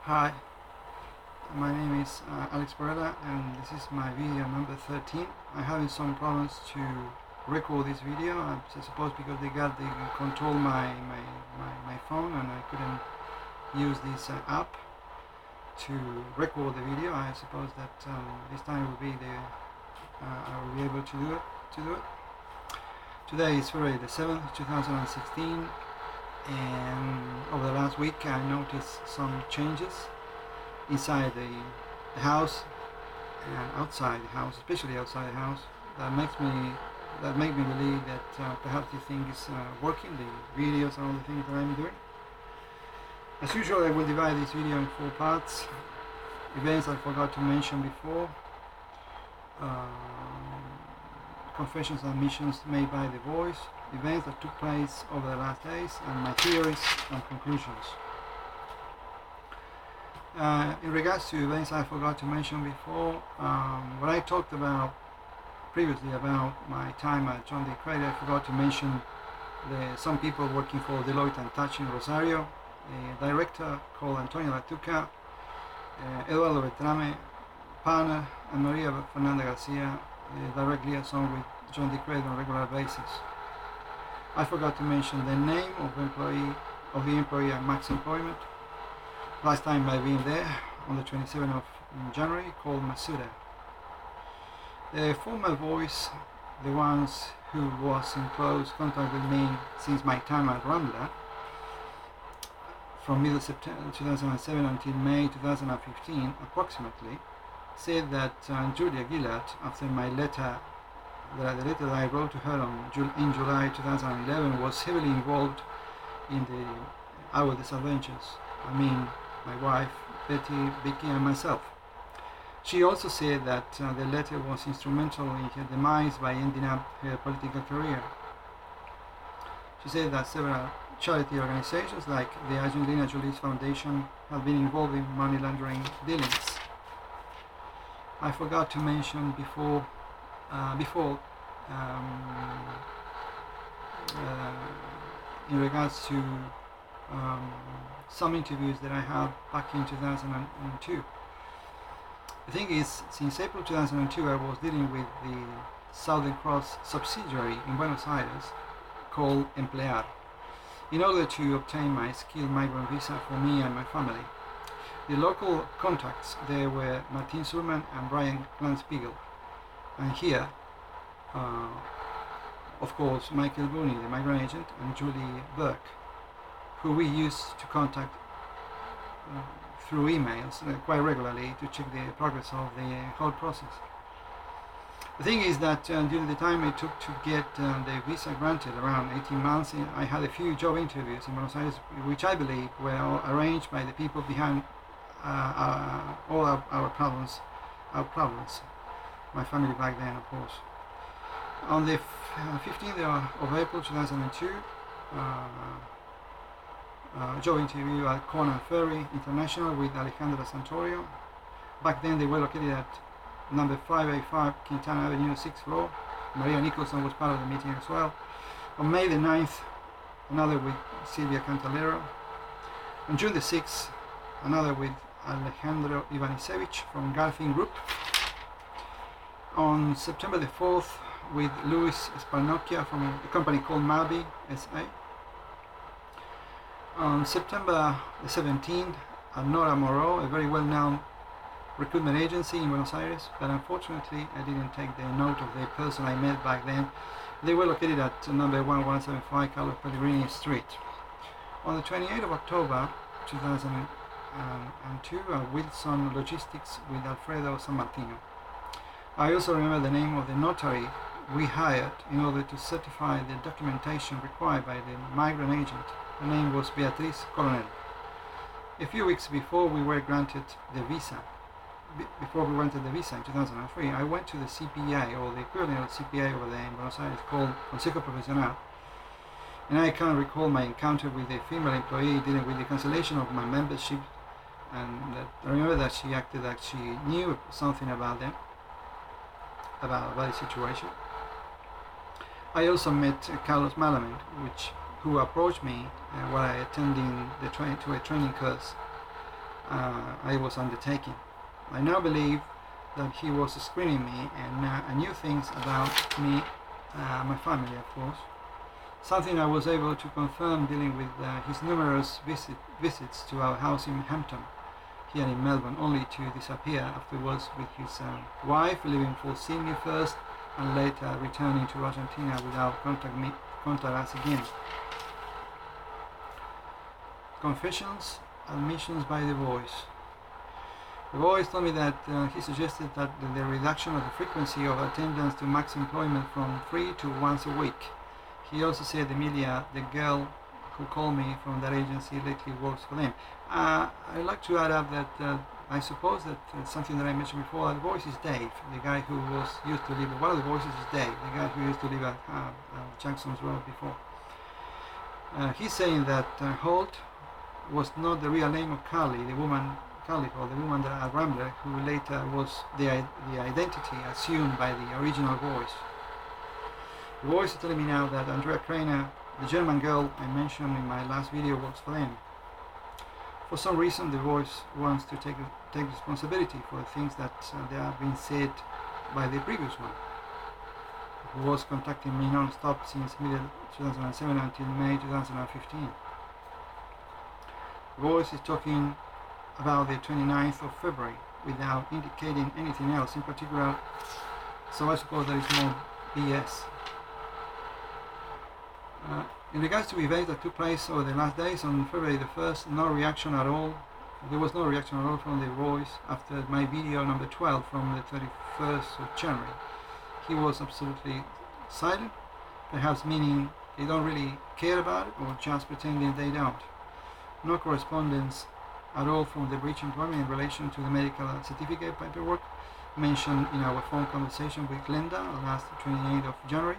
Hi, my name is Alex Barella and this is my video number 13. I'm having some problems to record this video, I suppose because they got the control my phone and I couldn't use this app to record the video. I suppose that this time will be I will be able to do it. Today is February the 7th, 2016, and over the last week I noticed some changes inside the house and outside the house, especially outside the house, that make me believe that perhaps this thing is working, the videos and all the things that I'm doing. As usual, I will divide this video in 4 parts. Events I forgot to mention before, confessions and admissions made by the voice, events that took place over the last days, and my theories and conclusions. In regards to events I forgot to mention before, what I talked about previously about my time at John D. Craig, I forgot to mention some people working for Deloitte and Touch in Rosario, a director called Antonio Latuca, Eduardo Beltrame, partner, and Maria Fernanda Garcia, direct liaison with John D. Craig on a regular basis. I forgot to mention the name of the employee at Max Employment. Last time I've been there, on the 27th of January, called Masuda. The former voice, the ones who was in close contact with me since my time at Rambla, from middle September 2007 until May 2015 approximately, said that Julia Gillard, after my letter, the letter that I wrote to her in July 2011, was heavily involved in our disadventures. I mean, my wife, Betty, Vicky, and myself. She also said that the letter was instrumental in her demise by ending up her political career. She said that several charity organizations like the Angelina Jolie's Foundation have been involved in money laundering dealings. I forgot to mention before in regards to some interviews that I had back in 2002. The thing is, since April 2002 I was dealing with the Southern Cross subsidiary in Buenos Aires called Emplear, in order to obtain my skilled migrant visa for me and my family. The local contacts there were Martin Surman and Brian Glanspiegel, and here, of course, Michael Booney, the migrant agent, and Julie Burke, who we used to contact through emails quite regularly to check the progress of the whole process. The thing is that during the time it took to get the visa granted, around 18 months, I had a few job interviews in Buenos Aires, which I believe were arranged by the people behind all our problems, my family back then, of course. On the 15th of April 2002, job interview at Conan Ferry International with Alejandra Santorio. Back then they were located at number 585 Quintana Avenue, 6th floor. Maria Nicholson was part of the meeting as well. On May the 9th, another with Silvia Cantalero. On June the 6th, another with Alejandro Ivanisevich from Garfin Group. On September the 4th, with Luis Sparnocchia from a company called Mabi SA. On September the 17th, at Nora Moreau, a very well-known recruitment agency in Buenos Aires, but unfortunately I didn't take the note of the person I met back then. They were located at number 1175 Carlos Pellegrini Street. On the 28th of October 2002, Wilson Logistics with Alfredo San Martino. I also remember the name of the notary we hired in order to certify the documentation required by the migrant agent. Her name was Beatriz Coronel. A few weeks before we were granted the visa, in 2003, I went to the CPA, or the equivalent of CPA over there in Buenos Aires, called Consejo Profesional, and I can't recall my encounter with a female employee dealing with the cancellation of my membership, and I remember that she acted like she knew something about them, about the situation. I also met Carlos Malamud, who approached me while I attending a training course I was undertaking. I now believe that he was screening me and knew things about me, my family of course. Something I was able to confirm dealing with his numerous visits to our house in Hampton, here in Melbourne, only to disappear afterwards with his wife, leaving for Sydney first and later returning to Argentina without contact us again. Confessions, admissions by the voice. The voice told me that he suggested that the reduction of the frequency of attendance to max employment from 3 to once a week. He also said Emilia, the girl who called me from that agency, lately works for them. I'd like to add up that I suppose that something that I mentioned before, the voice is Dave, the guy who used to live, one of the voices is Dave, the guy who used to live at Jackson's Road before. He's saying that Holt was not the real name of Carly, the woman that at Rambler, who later was the identity assumed by the original voice. The voice is telling me now that Andrea Krainer, the German girl I mentioned in my last video, works for them. For some reason, the voice wants to take responsibility for the things that they have been said by the previous one, who was contacting me non-stop since mid-2007 until May 2015. The voice is talking about the 29th of February without indicating anything else in particular, so I suppose there is more BS. In regards to events that took place over the last days, on February the 1st, no reaction at all. There was no reaction at all from the voice after my video number 12 from the 31st of January. He was absolutely silent, perhaps meaning they don't really care about it or just pretending they don't. No correspondence at all from the breach employment in relation to the medical certificate paperwork mentioned in our phone conversation with Glenda last 28th of January.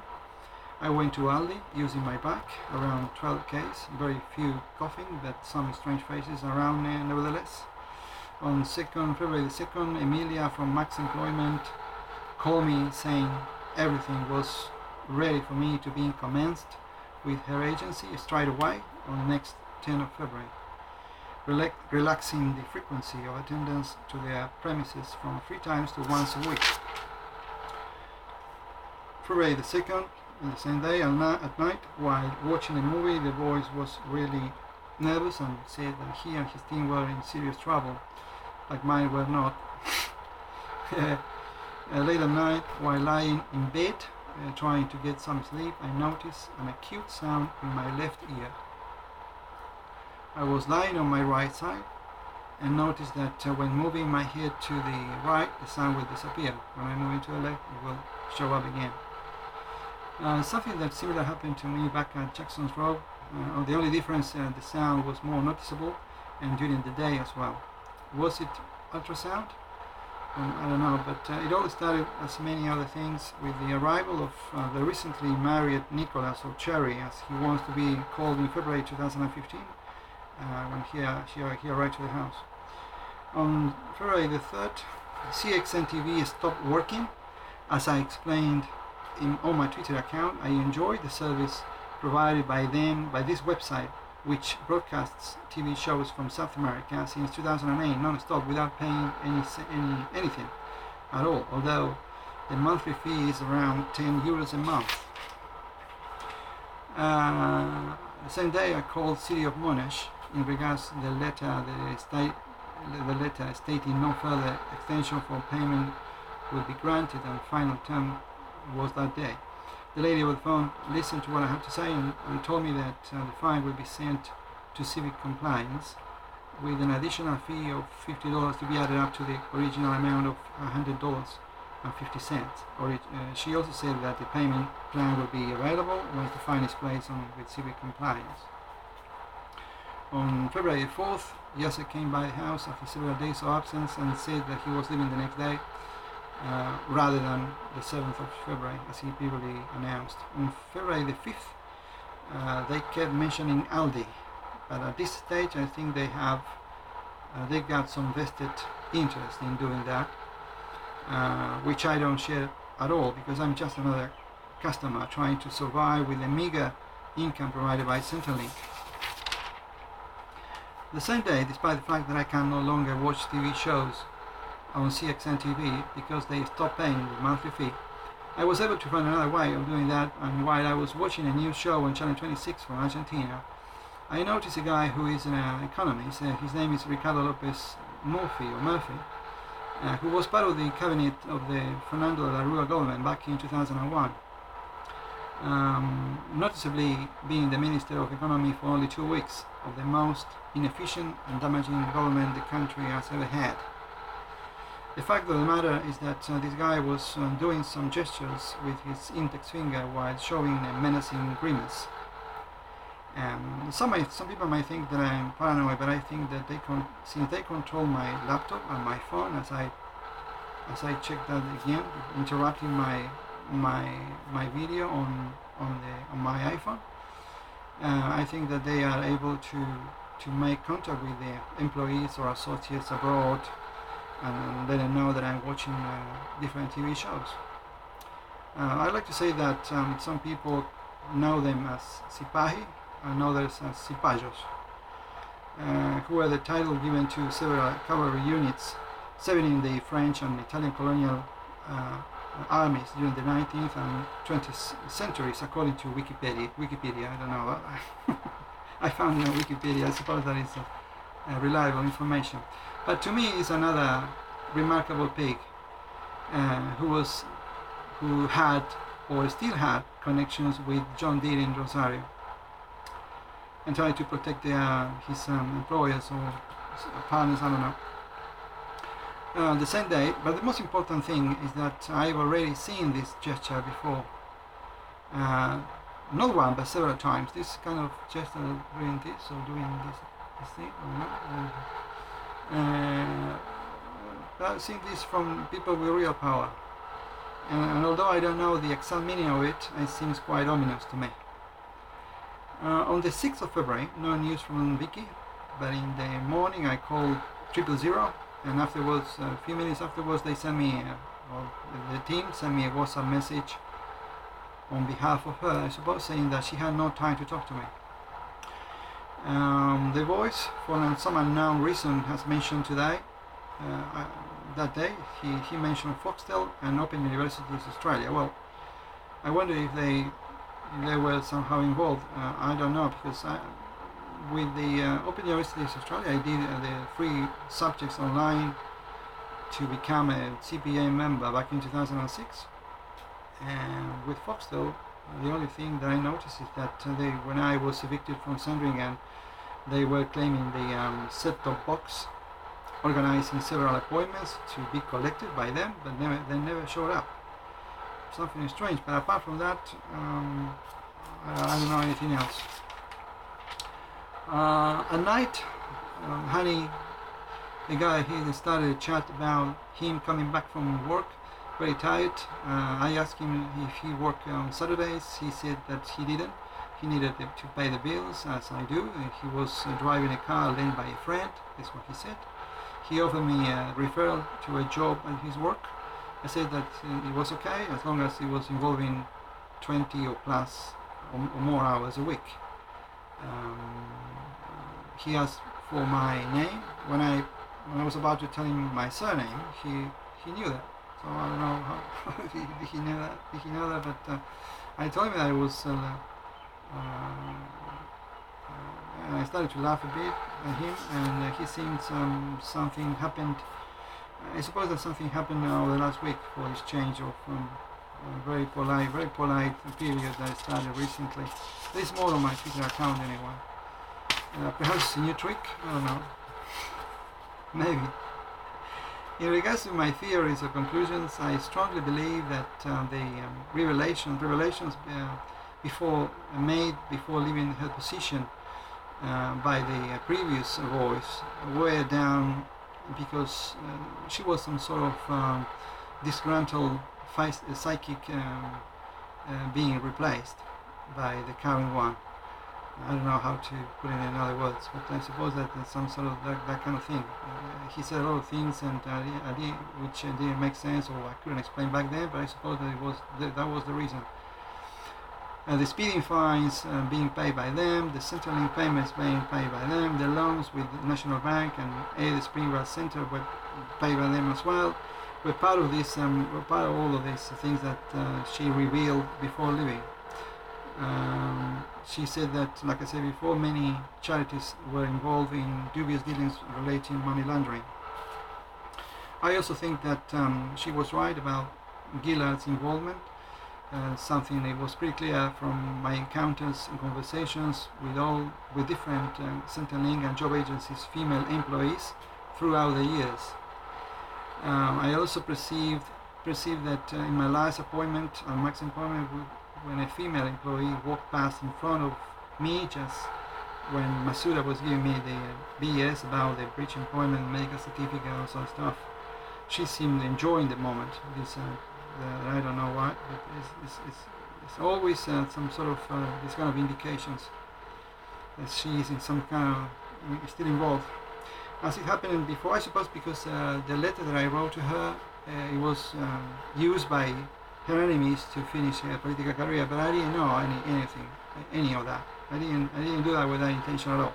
I went to Aldi using my bag, around 12 Ks, very few coughing, but some strange faces around nevertheless. On February the 2nd, Emilia from Max Employment called me saying everything was ready for me to be commenced with her agency straight away on the next 10th of February, relaxing the frequency of attendance to their premises from 3 times to once a week. February the 2nd, in the same day, at night, while watching a movie, the voice was really nervous and said that he and his team were in serious trouble, like mine were not. Late at night, while lying in bed, trying to get some sleep, I noticed an acute sound in my left ear. I was lying on my right side and noticed that when moving my head to the right, the sound will disappear. When I move it to the left, it will show up again. Something that similar happened to me back at Jackson's Road. The only difference, the sound was more noticeable and during the day as well. Was it ultrasound? I don't know, but it all started, as many other things, with the arrival of the recently married Nicholas, or Cherry as he wants to be called, in February 2015 when he arrived to the house. On February the 3rd, CXN TV stopped working. As I explained on my Twitter account, I enjoyed the service provided by this website, which broadcasts TV shows from South America since 2008 non-stop without paying anything at all, although the monthly fee is around €10 a month. The same day I called City of Monash in regards to the letter stating no further extension for payment would be granted, and final term was that day. The lady over the phone listened to what I had to say and told me that the fine would be sent to civic compliance with an additional fee of $50 to be added up to the original amount of $100.50. She also said that the payment plan will be available once the fine is placed on with civic compliance. On February 4th, Yasser came by the house after several days of absence and said that he was leaving the next day, rather than the 7th of February as he previously announced. On February the 5th, they kept mentioning Aldi, but at this stage I think they got some vested interest in doing that, which I don't share at all, because I'm just another customer trying to survive with the meager income provided by Centrelink. The same day, despite the fact that I can no longer watch TV shows on CXN TV because they stopped paying the monthly fee, I was able to find another way of doing that, and while I was watching a news show on Channel 26 from Argentina, I noticed a guy who is an economist. His name is Ricardo Lopez Murphy, who was part of the cabinet of the Fernando de la Rúa government back in 2001. Noticeably being the Minister of Economy for only 2 weeks of the most inefficient and damaging government the country has ever had. The fact of the matter is that this guy was doing some gestures with his index finger while showing a menacing grimace. Some people might think that I'm paranoid, but I think that since they control my laptop and my phone, as I check that again, interrupting my video on my iPhone, I think that they are able to make contact with the employees or associates abroad and let them know that I'm watching different TV shows. I'd like to say that some people know them as Sipahi and others as Cipayos, who are the title given to several cavalry units serving in the French and Italian colonial armies during the 19th and 20th centuries, according to Wikipedia. I don't know. I found it on Wikipedia. I suppose that is reliable information. But to me, is another remarkable pig who had or still had connections with John Deere in Rosario, and tried to protect his employers or partners. I don't know. The same day, but the most important thing is that I've already seen this gesture before. Not one, but several times. This kind of gesture of doing this or doing this thing. I've seen this from people with real power. And although I don't know the exact meaning of it, it seems quite ominous to me. On the 6th of February, no news from Vicky, but in the morning I called 000, and afterwards, a few minutes afterwards, they sent me, the team sent me a WhatsApp message on behalf of her, I suppose, saying that she had no time to talk to me. The voice, for some unknown reason, has mentioned today, that day, he mentioned Foxtel and Open Universities Australia. Well, I wonder if they were somehow involved. I don't know, because with the Open Universities Australia, I did the free subjects online to become a CPA member back in 2006. And with Foxtel, the only thing that I noticed is that when I was evicted from Sandringham, they were claiming the set-top box, organizing several appointments to be collected by them, but they never showed up. Something strange, but apart from that, I don't know anything else. At night, Honey, the guy, he started a chat about him coming back from work, very tired. I asked him if he worked on Saturdays. He said that he didn't. He needed to pay the bills, as I do. He was driving a car lent by a friend, that's what he said. He offered me a referral to a job at his work. I said that it was okay as long as it was involving 20 or plus or more hours a week. He asked for my name. When I was about to tell him my surname, he knew that. So I don't know how did he know that, but I told him that I was and I started to laugh a bit at him, and he seemed something happened. I suppose that something happened over the last week for this change of very polite period that started recently. There's more on my Twitter account anyway. Perhaps it's a new trick, I don't know. Maybe. In regards to my theories or conclusions, I strongly believe that the revelations before leaving her position by the previous voice were down because she was some sort of disgruntled psychic being replaced by the current one. I don't know how to put it in other words, but I suppose that it's some sort of that kind of thing. He said a lot of things, and which didn't make sense, or I couldn't explain back then. But I suppose that that was the reason. The speeding fines being paid by them, the Centrelink payments being paid by them, the loans with the National Bank and the Springvale Center were paid by them as well. We're part of this, we're part of all of these things that she revealed before leaving. She said that, like I said before, many charities were involved in dubious dealings relating money laundering. I also think that she was right about Gillard's involvement. Something that was pretty clear from my encounters and conversations with different Centrelink and job agencies female employees throughout the years. I also perceived that in my last appointment, Max appointment, when a female employee walked past in front of me, just when Masuda was giving me the BS about the breach employment, medical certificate, all sort of stuff, she seemed enjoying the moment. This I don't know why, but it's always some sort of this kind of indications that she is in some kind of still involved. As it happened before, I suppose, because the letter that I wrote to her, it was used by her enemies to finish her political career, but I didn't know any of that. I didn't do that with that intention at all.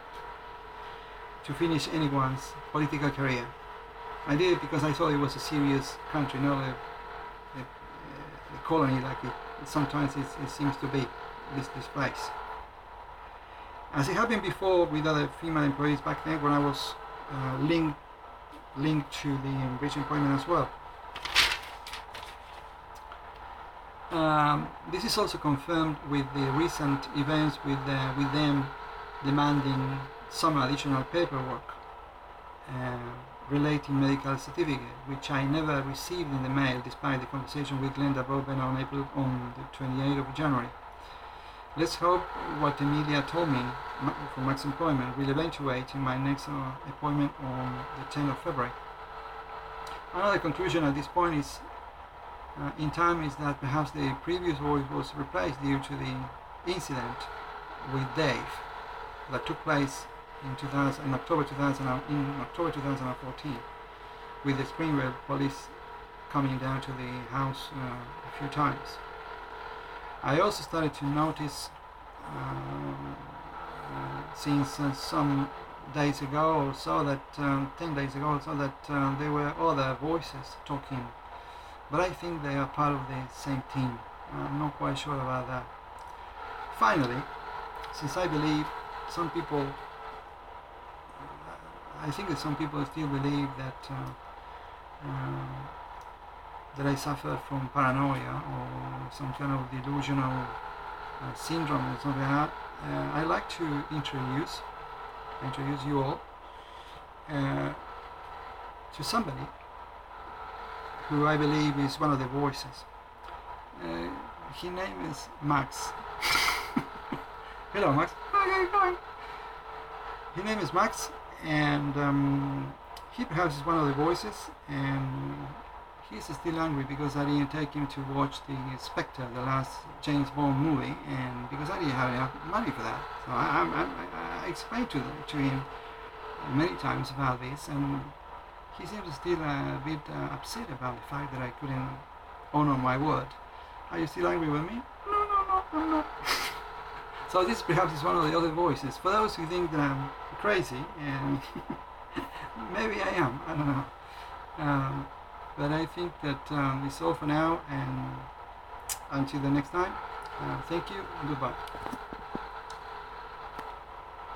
To finish anyone's political career, I did it because I thought it was a serious country, not a colony like it sometimes it seems to be, this place. As it happened before with other female employees back then, when I was linked to the breach employment as well. This is also confirmed with the recent events with them demanding some additional paperwork relating medical certificate, which I never received in the mail, despite the conversation with Glenda Broadbent on the 28th of January. Let's hope what the media told me for Max employment will eventuate in my next appointment on the 10th of February. Another conclusion at this point is, in time, is that perhaps the previous voice was replaced due to the incident with Dave that took place in October 2014, with the Springvale police coming down to the house a few times. I also started to notice since some days ago or so that 10 days ago or so that there were other voices talking, but I think they are part of the same team. I'm not quite sure about that. Finally, since I believe I think that some people still believe that that I suffer from paranoia or some kind of delusional syndrome or something like that. I'd like to introduce you all to somebody who I believe is one of the voices. His name is Max. Hello, Max. How are you going? His name is Max, and he perhaps is one of the voices, and he's still angry because I didn't take him to watch the Spectre, the last James Bond movie, and because I didn't have enough money for that. So I explained to him many times about this, and he seems still a bit upset about the fact that I couldn't honor my word. Are you still angry with me? No, I'm not. So this perhaps is one of the other voices. For those who think that I'm crazy, and maybe I am, I don't know. But I think that it's all for now, and until the next time, thank you and goodbye.